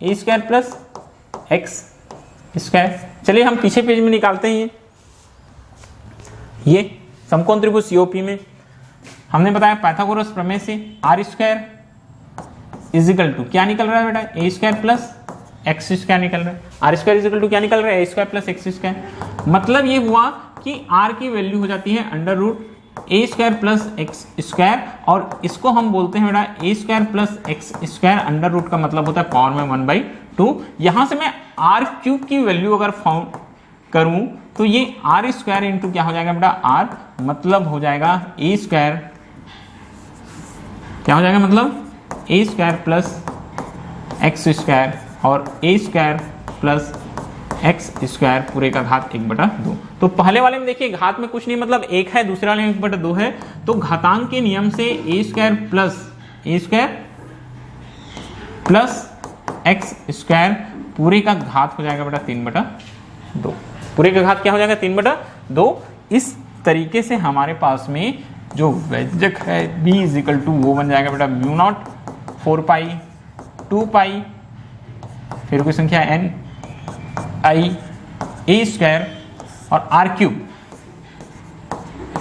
a square plus x square. चलिए हम पीछे पेज में निकालते हैं। ये समकोण त्रिभुज COP में हमने बताया पाइथागोरस प्रमेय से आर स्क्वायर इजिकल टू क्या निकल रहा है बेटा, a square plus x square निकल रहा है। आर स्क्वायर इजिकल टू क्या निकल रहा है, ए स्क्वायर प्लस एक्स स्क्वायर। मतलब ये हुआ कि आर की वैल्यू हो जाती है under root a square plus x square, और इसको हम बोलते हैं बेटा a square plus x square. Under root का मतलब होता है पावर में 1/2। यहां से मैं आर क्यूब की वैल्यू अगर फाउंड करूं तो ये आर स्क्वायर इंटू क्या हो जाएगा बेटा आर, मतलब हो जाएगा ए स्क्वायर, क्या हो जाएगा मतलब ए स्क्वायर प्लस एक्स स्क्वायर और ए स्क्वायर प्लस एक्स स्क्वायर पूरे का घात 1/2। तो पहले वाले में देखिए घात में कुछ नहीं, मतलब 1 है, दूसरे वाले में 1/2 है। तो घातांक के नियम से ए स्क्वायर प्लस एक्स स्क्वायर पूरे का घात हो जाएगा बेटा 3/2। पूरे का घात क्या हो जाएगा 3/2। इस तरीके से हमारे पास में जो व्यंजक है b इजिकल टू वो बन जाएगा बेटा म्यू नॉट 4 पाई 2 पाई फिर कोई संख्या n i a स्क्वायर और r cube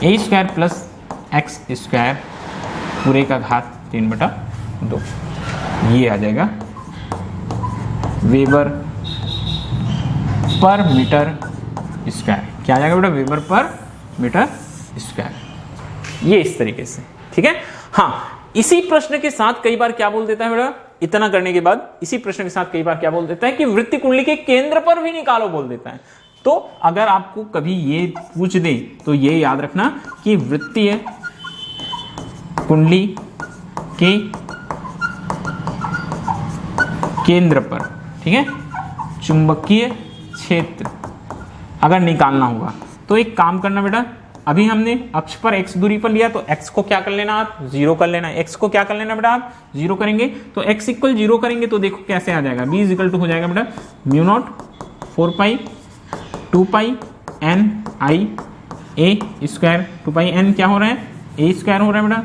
a square plus x square पूरे का घात 3/2। ये आ जाएगा वेबर पर मीटर स्क्वायर। क्या आ जाएगा बेटा, वेबर पर मीटर स्क्वायर। ये इस तरीके से, ठीक है। हाँ, इसी प्रश्न के साथ कई बार क्या बोल देता है बेटा, इतना करने के बाद इसी प्रश्न के साथ कई बार क्या बोल देता है कि वृत्त कुंडली के केंद्र पर भी निकालो बोल देता है। तो अगर आपको कभी ये पूछ दे तो ये याद रखना कि वृत्तीय कुंडली के केंद्र पर, ठीक है, चुंबकीय क्षेत्र अगर निकालना होगा तो एक काम करना बेटा, अभी हमने अक्ष पर x दूरी पर लिया तो x को क्या कर लेना आप 0 कर लेना। x को क्या कर लेना बेटा आप 0 करेंगे तो x इक्वल 0 करेंगे तो देखो कैसे आ जाएगा, b इक्वल टू हो जाएगा बेटा mu naught 4 pi 2 pi n i a square 2 pi n क्या हो रहा है a स्क्वायर हो रहा है बेटा,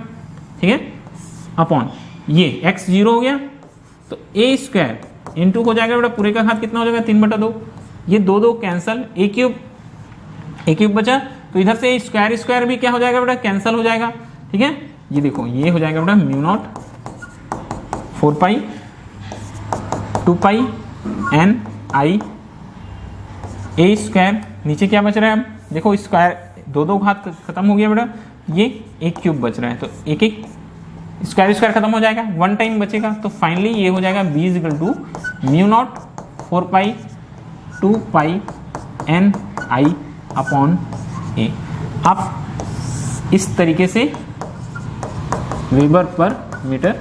ठीक है, अपॉन ये x 0 हो गया तो a स्क्वायर इंटू हो जाएगा बेटा पूरे का घात कितना हो जाएगा 3/2। ये 2 कैंसल, a क्यूब बचा तो इधर से स्क्वायर स्क्वायर भी क्या हो जाएगा बेटा कैंसिल हो जाएगा, ठीक है। ये देखो ये हो जाएगा बेटा mu naught 4 pi 2 pi n i a square, नीचे क्या बच रहा है, अब देखो स्क्वायर 2 घात खत्म हो गया बेटा, ये 1 क्यूब बच रहा है तो 1 स्क्वायर स्क्वायर खत्म हो जाएगा, 1 टाइम बचेगा, तो फाइनली ये हो जाएगा b equal to mu naught 4 pi 2 pi n i upon a। आप इस तरीके से वेबर पर मीटर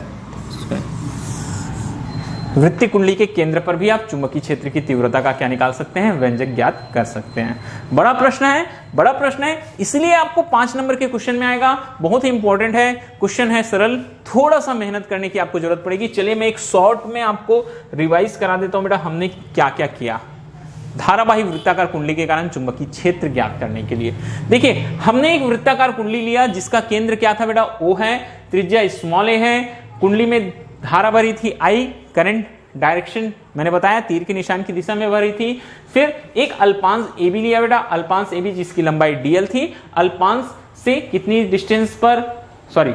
स्क्वायर। वृत्तीय कुंडली के केंद्र पर भी आप चुंबकीय क्षेत्र की तीव्रता का क्या निकाल सकते हैं, व्यंजक ज्ञात कर सकते हैं। बड़ा प्रश्न है, इसलिए आपको 5 नंबर के क्वेश्चन में आएगा, बहुत ही इंपॉर्टेंट है, क्वेश्चन है सरल, थोड़ा सा मेहनत करने की आपको जरूरत पड़ेगी। चलिए मैं एक शॉर्ट में आपको रिवाइज करा देता हूं बेटा, हमने क्या क्या किया धारावाही वृत्ताकार कुंडली के कारण चुंबकीय क्षेत्र ज्ञात करने के लिए। देखिए हमने एक वृत्ताकार कुंडली लिया जिसका केंद्र क्या था बेटा, O है, त्रिज्या स्मॉल a है, कुंडली में धारा भरी थी I, करंट डायरेक्शन मैंने बताया तीर के निशान की दिशा में भरी थी। फिर एक अल्पांश AB लिया बेटा, अल्पांश AB जिसकी लंबाई dl थी, अल्पांश से कितनी डिस्टेंस पर, सॉरी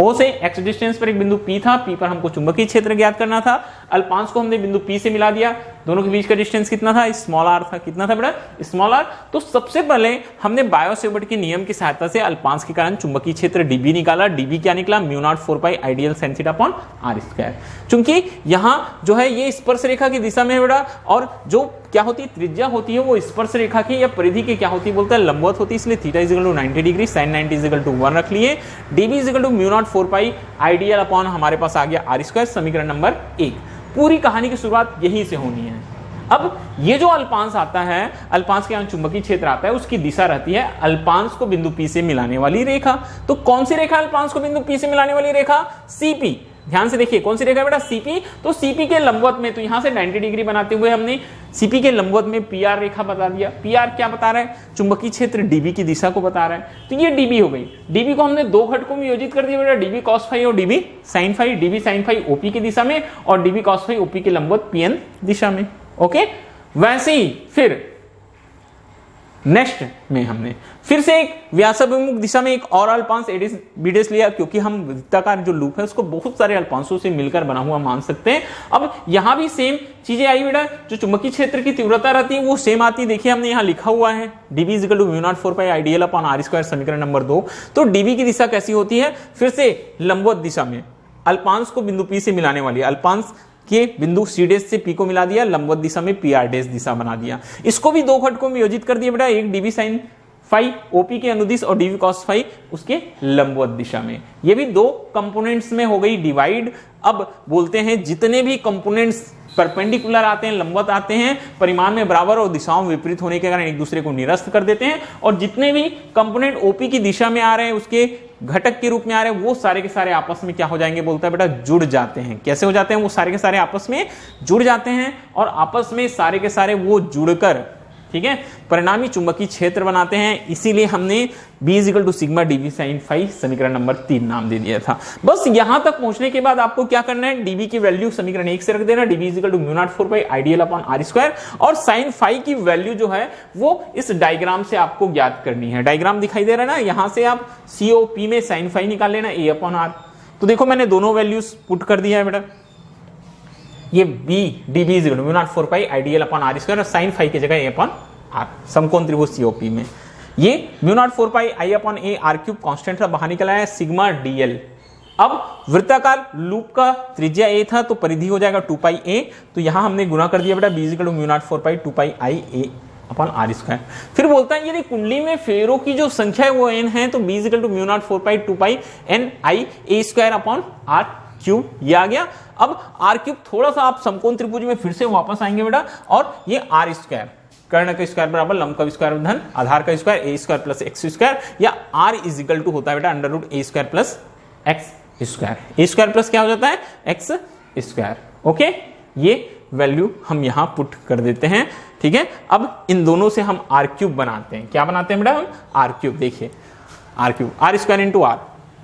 O से x डिस्टेंस पर एक बिंदु P था, P पर हमको चुंबकीय क्षेत्र ज्ञात करना था। अल्पांश को हमने बिंदु P से मिला दिया, दोनों के बीच का डिस्टेंस कितना था, स्मॉल r था। कितना था बेटा, स्मॉल r। तो सबसे पहले हमने बायो-सेवर्ट के नियम की सहायता से अल्पांश के कारण चुंबकीय क्षेत्र dB निकाला। dB क्या निकला, mu naught 4 pi I dl sin theta upon r square. चूंकि यहाँ जो है ये स्पर्श रेखा की दिशा में है बेटा, और जो क्या होती है त्रिज्या होती है वो स्पर्श रेखा की या परिधि की क्या होती है बोलते हैं, लंबवत होती है, इसलिए theta is equal to 90 degree, sin 90 is equal to 1 रख लिए। dB is equal to mu naught 4 pi ideal upon हमारे पास आ गया r स्क्वायर, समीकरण नंबर 1। पूरी कहानी की शुरुआत यहीं से होनी है। अब ये जो अल्पांश आता है, अल्पांश के यहाँ चुंबकीय क्षेत्र आता है, उसकी दिशा रहती है अल्पांश को बिंदु P से मिलाने वाली रेखा। तो कौन सी रेखा अल्पांश को बिंदु P से मिलाने वाली रेखा, CP। ध्यान से देखिए कौन सी रेखा बेटा, CP। तो CP के लंबवत में, तो यहां से 90 डिग्री बनाते हुए हमने CP के लंबवत में PR रेखा बता दिया। PR क्या बता रहा है, चुंबकीय क्षेत्र dB की दिशा को बता रहा है। तो ये dB हो गई। dB को हमने दो घटकों में योजित कर दिया बेटा, dB cos फाई और dB sin phi. dB sin phi OP की दिशा में और dB cos फाई OP के लंबवत PN दिशा में। ओके, वैसे ही फिर नेक्स्ट में हमने फिर से एक व्यासाभिमुख दिशा में एक और अल्पांश BD लिया, क्योंकि हम वृत्ताकार जो लूप है उसको बहुत सारे अल्पांशों से मिलकर बना हुआ मान सकते हैं। अब यहां भी सेम चीजें आई बेटा, जो चुंबकीय क्षेत्र की तीव्रता रहती है वो सेम आती है। देखिए हमने यहाँ लिखा हुआ है dB is equal to mu naught 4 pi ideal upon r square, समीकरण नंबर 2। तो dB की दिशा कैसी होती है, फिर से लंबवत दिशा में अल्पांश को बिंदु P से मिलाने वाली, अल्पांश के बिंदु C' से P को मिला दिया, लंबवत दिशा में PR' दिशा बना दिया। इसको भी दो घटकों में योजित कर दिया बेटा, एक dB sin फाई OP के अनुदिश और dB cos फाई उसके लंबवत दिशा में। ये भी दो कंपोनेंट्स में हो गई डिवाइड। अब बोलते हैं जितने भी कंपोनेंट्स परपेंडिकुलर आते हैं, लंबवत आते हैं, परिमाण में बराबर और दिशाओं में विपरीत होने के कारण एक दूसरे को निरस्त कर देते हैं, और जितने भी कंपोनेंट OP की दिशा में आ रहे हैं, उसके घटक के रूप में आ रहे हैं, वो सारे के सारे आपस में क्या हो जाएंगे बोलता है बेटा, जुड़ जाते हैं। कैसे हो जाते हैं, वो सारे के सारे आपस में जुड़ जाते हैं, और आपस में सारे के सारे वो जुड़कर, ठीक है, परिणामी चुंबकीय क्षेत्र बनाते हैं। इसीलिए हमने B is equal to sigma dB sin phi समीकरण नंबर 3 नाम दे दिया था। बस यहां तक पहुंचने के बाद आपको क्या करना है, dB की वैल्यू समीकरण 1 से रख देना, dB is equal to mu naught 4 pi ideal upon r square, और sin फाई की वैल्यू जो है वो इस डायग्राम से आपको ज्ञात करनी है। डायग्राम दिखाई दे रहा है ना, यहां से आप COP में sin फाई निकाल लेना a अपॉन r। तो देखो मैंने दोनों वैल्यूज पुट कर दिया है बेटा, ये dB is equal to mu naught 4 pi ideal upon r square, और sin फाई की जगह a अपॉन r, समकोण त्रिभुज COP में ये mu naught 4 pi I upon a r cube constant था, बाहर निकला है सिग्मा dl। अब वृत्ताकार लूप का त्रिज्या a था, तो परिधि हो जाएगा 2 पाई a, तो यहां हमने गुणा कर दिया बेटा b is equal to mu naught 4 pi 2 pi I a upon r square. फिर बोलता है यदि कुंडली में फेरों की जो संख्या है वो n है, तो b is equal to mu naught 4 pi 2 pi n I a square upon r cube, ये आ गया। अब r क्यूब थोड़ा सा आप समकोण त्रिभुज में फिर से वापस आएंगे बेटा, और ये r स्क्वायर, कर्ण का स्क्वायर बराबर लंब का स्क्वायर धन आधार का square a square plus x square, या r इज इक्वल टू होता है बेटा under root a square plus x square. a square plus क्या हो जाता है, x स्क्वायर। ओके, ये वैल्यू हम यहां पुट कर देते हैं, ठीक है। अब इन दोनों से हम r क्यूब बनाते हैं। क्या बनाते हैं बेटा, हम r क्यूब। देखिए r cube, r square into r,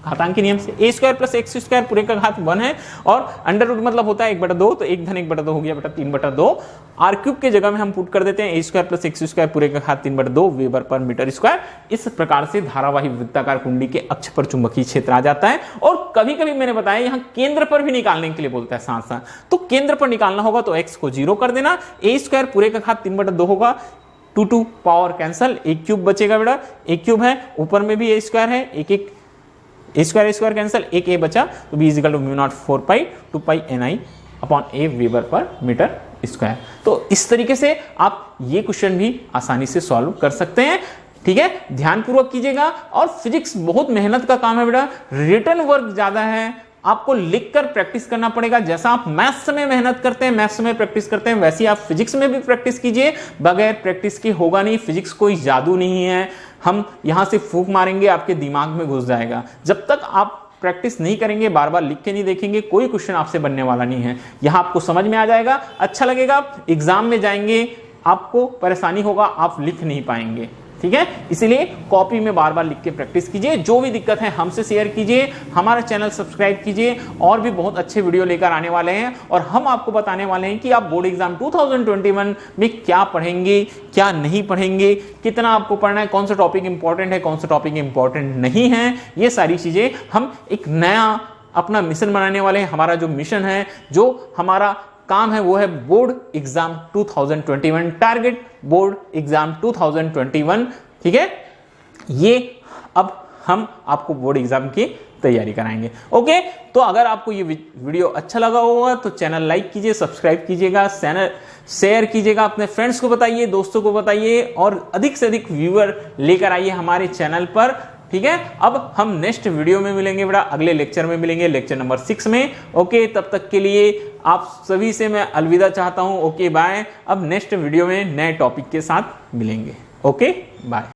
घातांक के नियम से a square plus x square पूरे का घात 1 है, और अंडर रूट मतलब होता है 1/2, तो 1 धन 1/2 हो गया बेटा 3/2। r क्यूब के जगह में हम पुट कर देते हैं a square plus x square पूरे का घात 3/2 वेबर पर मीटर स्क्वायर। इस प्रकार से धारावाही वृत्ताकार कुंडली के अक्ष पर चुंबकीय क्षेत्र आ जाता है। और कभी कभी मैंने बताया यहाँ केंद्र पर भी निकालने के लिए बोलता है साथ साथ, तो केंद्र पर निकालना होगा तो x को 0 कर देना, a स्क्वायर पूरे का घात 3/2 होगा, 2 पावर कैंसल, एक क्यूब बचेगा बेटा, एक क्यूब है, ऊपर में भी a स्क्वायर है, एक ए स्क्वायर कैंसिल, एक ए बचा, तो B is equal to mu naught 4 pi 2 pi NI upon A weber per metre square. तो इस तरीके से आप ये क्वेश्चन भी आसानी से सॉल्व कर सकते हैं। ठीक है, ध्यानपूर्वक कीजिएगा। और फिजिक्स बहुत मेहनत का काम है बेटा, रिटन वर्क ज्यादा है, आपको लिखकर प्रैक्टिस करना पड़ेगा। जैसा आप मैथ्स में मेहनत करते हैं, मैथ्स में प्रैक्टिस करते हैं, वैसे ही आप फिजिक्स में भी प्रैक्टिस कीजिए। बगैर प्रैक्टिस के होगा नहीं। फिजिक्स कोई जादू नहीं है, हम यहां से फूंक मारेंगे आपके दिमाग में घुस जाएगा। जब तक आप प्रैक्टिस नहीं करेंगे, बार बार लिख के नहीं देखेंगे, कोई क्वेश्चन आपसे बनने वाला नहीं है। यहां आपको समझ में आ जाएगा, अच्छा लगेगा, एग्जाम में जाएंगे आपको परेशानी होगा, आप लिख नहीं पाएंगे। ठीक है, इसलिए कॉपी में बार बार लिख के प्रैक्टिस कीजिए। जो भी दिक्कत है हमसे शेयर कीजिए, हमारा चैनल सब्सक्राइब कीजिए, और भी बहुत अच्छे वीडियो लेकर आने वाले हैं। और हम आपको बताने वाले हैं कि आप बोर्ड एग्जाम 2021 में क्या पढ़ेंगे, क्या नहीं पढ़ेंगे, कितना आपको पढ़ना है, कौन सा टॉपिक इंपॉर्टेंट है, कौन सा टॉपिक इंपॉर्टेंट नहीं है। ये सारी चीजें हम एक नया अपना मिशन बनाने वाले हैं। हमारा जो मिशन है, जो हमारा काम है, वो है board exam 2021, target board exam 2021। ठीक है, ये अब हम आपको बोर्ड एग्जाम की तैयारी कराएंगे। ओके, तो अगर आपको ये वीडियो अच्छा लगा होगा तो चैनल लाइक कीजिए, सब्सक्राइब कीजिएगा, चैनल शेयर कीजिएगा, अपने फ्रेंड्स को बताइए, दोस्तों को बताइए, और अधिक से अधिक व्यूअर लेकर आइए हमारे चैनल पर। ठीक है, अब हम नेक्स्ट वीडियो में मिलेंगे बेटा, अगले लेक्चर में मिलेंगे, लेक्चर नंबर 6 में। ओके, तब तक के लिए आप सभी से मैं अलविदा चाहता हूं। ओके बाय, अब नेक्स्ट वीडियो में नए टॉपिक के साथ मिलेंगे। Okay bye.